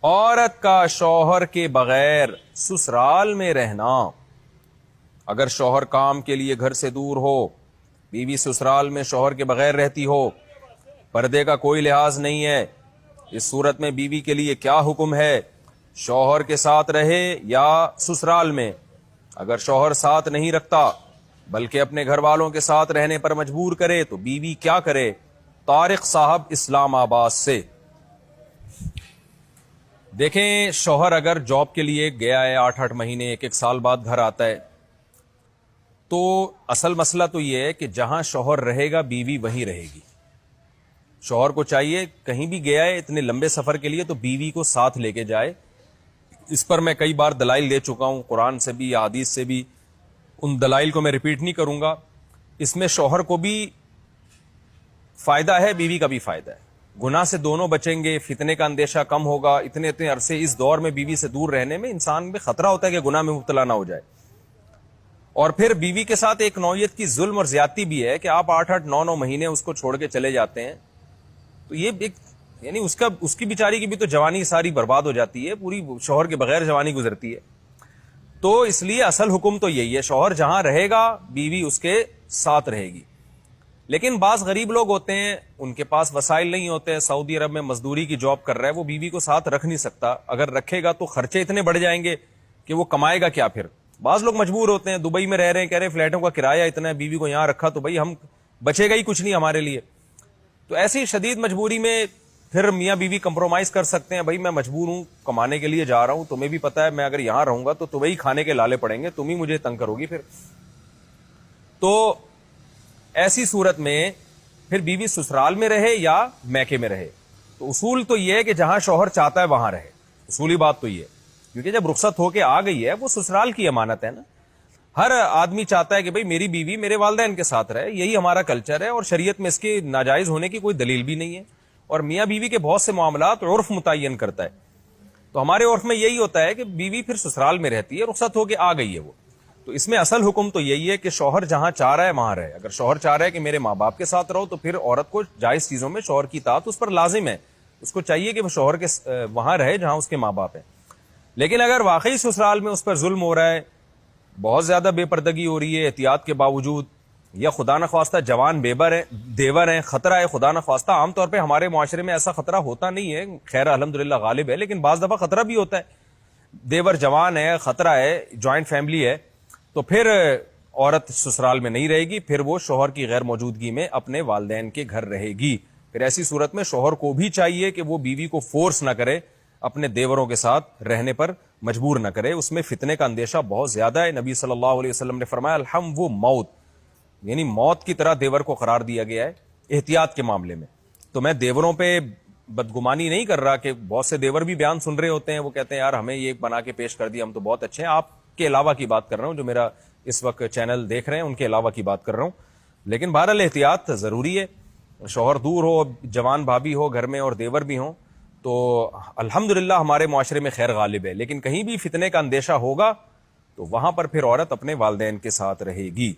عورت کا شوہر کے بغیر سسرال میں رہنا. اگر شوہر کام کے لیے گھر سے دور ہو، بیوی سسرال میں شوہر کے بغیر رہتی ہو، پردے کا کوئی لحاظ نہیں ہے، اس صورت میں بیوی کے لیے کیا حکم ہے؟ شوہر کے ساتھ رہے یا سسرال میں؟ اگر شوہر ساتھ نہیں رکھتا بلکہ اپنے گھر والوں کے ساتھ رہنے پر مجبور کرے تو بیوی کیا کرے؟ طارق صاحب اسلام آباد سے. دیکھیں، شوہر اگر جاب کے لیے گیا ہے 8 مہینے، 1 سال بعد گھر آتا ہے، تو اصل مسئلہ تو یہ ہے کہ جہاں شوہر رہے گا بیوی وہیں رہے گی. شوہر کو چاہیے کہیں بھی گیا ہے اتنے لمبے سفر کے لیے تو بیوی کو ساتھ لے کے جائے. اس پر میں کئی بار دلائل دے چکا ہوں، قرآن سے بھی یا حدیث سے بھی، ان دلائل کو میں ریپیٹ نہیں کروں گا. اس میں شوہر کو بھی فائدہ ہے، بیوی کا بھی فائدہ ہے. گناہ سے دونوں بچیں گے، فتنے کا اندیشہ کم ہوگا. اتنے عرصے اس دور میں بیوی سے دور رہنے میں انسان میں خطرہ ہوتا ہے کہ گناہ میں مبتلا نہ ہو جائے. اور پھر بیوی کے ساتھ ایک نوعیت کی ظلم اور زیادتی بھی ہے کہ آپ 8-9 مہینے اس کو چھوڑ کے چلے جاتے ہیں، تو یہ ایک یعنی اس کی بیچاری کی بھی تو جوانی ساری برباد ہو جاتی ہے، پوری شوہر کے بغیر جوانی گزرتی ہے. تو اس لیے اصل حکم تو یہی ہے، شوہر جہاں رہے گا بیوی اس کے ساتھ رہے گی. لیکن بعض غریب لوگ ہوتے ہیں، ان کے پاس وسائل نہیں ہوتے ہیں، سعودی عرب میں مزدوری کی جاب کر رہا ہے، وہ بیوی کو ساتھ رکھ نہیں سکتا. اگر رکھے گا تو خرچے اتنے بڑھ جائیں گے کہ وہ کمائے گا کیا پھر. بعض لوگ مجبور ہوتے ہیں، دبئی میں رہ رہے ہیں، کہہ رہے ہیں فلیٹوں کا کرایہ اتنا ہے، بیوی کو یہاں رکھا تو بھائی ہم بچے گا ہی کچھ نہیں ہمارے لیے. تو ایسی شدید مجبوری میں پھر میاں بیوی کمپرومائز کر سکتے ہیں، بھائی میں مجبور ہوں، کمانے کے لیے جا رہا ہوں، تمہیں بھی پتا ہے میں اگر یہاں رہوں گا تو تمہیں ہی کھانے کے لالے پڑیں گے، تم ہی مجھے تنگ کرو گی پھر. تو ایسی صورت میں پھر بیوی سسرال میں رہے یا میکے میں رہے. تو اصول تو یہ ہے کہ جہاں شوہر چاہتا ہے وہاں رہے. اصولی بات تو یہ ہے، کیونکہ جب رخصت ہو کے آ گئی ہے وہ سسرال کی امانت ہے نا. ہر آدمی چاہتا ہے کہ بھئی میری بیوی میرے والدین کے ساتھ رہے، یہی ہمارا کلچر ہے، اور شریعت میں اس کے ناجائز ہونے کی کوئی دلیل بھی نہیں ہے. اور میاں بیوی کے بہت سے معاملات عرف متعین کرتا ہے. تو ہمارے عرف میں یہی ہوتا ہے کہ بیوی پھر سسرال میں رہتی ہے، رخصت ہو کے آ گئی ہے وہ. تو اس میں اصل حکم تو یہی ہے کہ شوہر جہاں چاہ رہا ہے وہاں رہے. اگر شوہر چاہ رہا ہے کہ میرے ماں باپ کے ساتھ رہو تو پھر عورت کو جائز چیزوں میں شوہر کی اطاعت اس پر لازم ہے. اس کو چاہیے کہ وہ شوہر کے وہاں رہے جہاں اس کے ماں باپ ہیں. لیکن اگر واقعی سسرال میں اس پر ظلم ہو رہا ہے، بہت زیادہ بے پردگی ہو رہی ہے احتیاط کے باوجود، یا خدا نخواستہ جوان دیور ہیں، خطرہ ہے خدا نخواستہ. عام طور پہ ہمارے معاشرے میں ایسا خطرہ ہوتا نہیں ہے، خیر الحمدللہ غالب ہے، لیکن بعض دفعہ خطرہ بھی ہوتا ہے. دیور جوان ہے، خطرہ ہے، جوائنٹ فیملی ہے، تو پھر عورت سسرال میں نہیں رہے گی، پھر وہ شوہر کی غیر موجودگی میں اپنے والدین کے گھر رہے گی. پھر ایسی صورت میں شوہر کو بھی چاہیے کہ وہ بیوی کو فورس نہ کرے، اپنے دیوروں کے ساتھ رہنے پر مجبور نہ کرے. اس میں فتنے کا اندیشہ بہت زیادہ ہے. نبی صلی اللہ علیہ وسلم نے فرمایا الحم وہ موت، یعنی موت کی طرح دیور کو قرار دیا گیا ہے احتیاط کے معاملے میں. تو میں دیوروں پہ بدگمانی نہیں کر رہا، کہ بہت سے دیور بھی بیان سن رہے ہوتے ہیں، وہ کہتے ہیں یار ہمیں یہ بنا کے پیش کر دیا، ہم تو بہت اچھے ہیں. آپ کے علاوہ کی بات کر رہا ہوں، جو میرا اس وقت چینل دیکھ رہے ہیں ان کے علاوہ کی بات کر رہا ہوں. لیکن بہرحال احتیاط ضروری ہے. شوہر دور ہو، جوان بھابھی ہو گھر میں اور دیور بھی ہوں، تو الحمدللہ ہمارے معاشرے میں خیر غالب ہے. لیکن کہیں بھی فتنے کا اندیشہ ہوگا تو وہاں پر پھر عورت اپنے والدین کے ساتھ رہے گی.